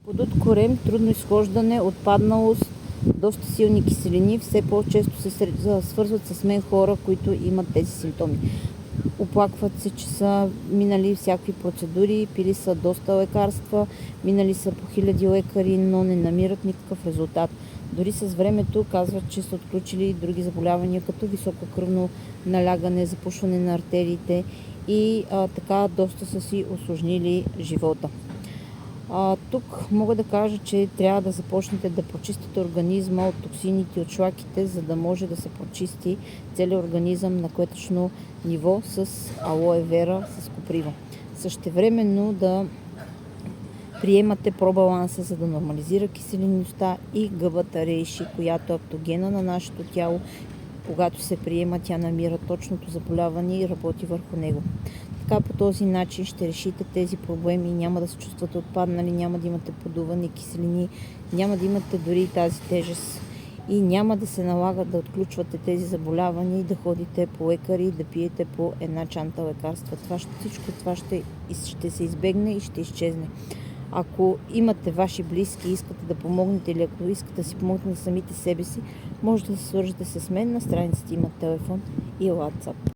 Подут корем, трудно изхождане, отпадналост, доста силни киселини. Все по-често се свързват с мен хора, които имат тези симптоми. Оплакват се, че са минали всякакви процедури, пили са доста лекарства, минали са по хиляди лекари, но не намират никакъв резултат. Дори с времето казват, че са отключили други заболявания, като високо кръвно налягане, запушване на артериите и така доста са си усложнили живота. Тук мога да кажа, че трябва да започнете да почистите организма от токсините, от шлаките, за да може да се почисти целият организъм на клетъчно ниво с алоe вера, с коприва. Същевременно да приемате пробаланса, за да нормализира киселинността и гъбата рейши, която е аптогена на нашето тяло. Когато се приема, тя намира точното заболяване и работи върху него. Така по този начин ще решите тези проблеми, няма да се чувствате отпаднали, няма да имате подуване, киселини, няма да имате дори тази тежест и няма да се налага да отключвате тези заболявания и да ходите по лекари, да пиете по една чанта лекарства. Всичко това ще се избегне и ще изчезне. Ако имате ваши близки и искате да помогнете или ако искате да си помогнете на самите себе си, може да се свържете с мен. На страницата има телефон и WhatsApp.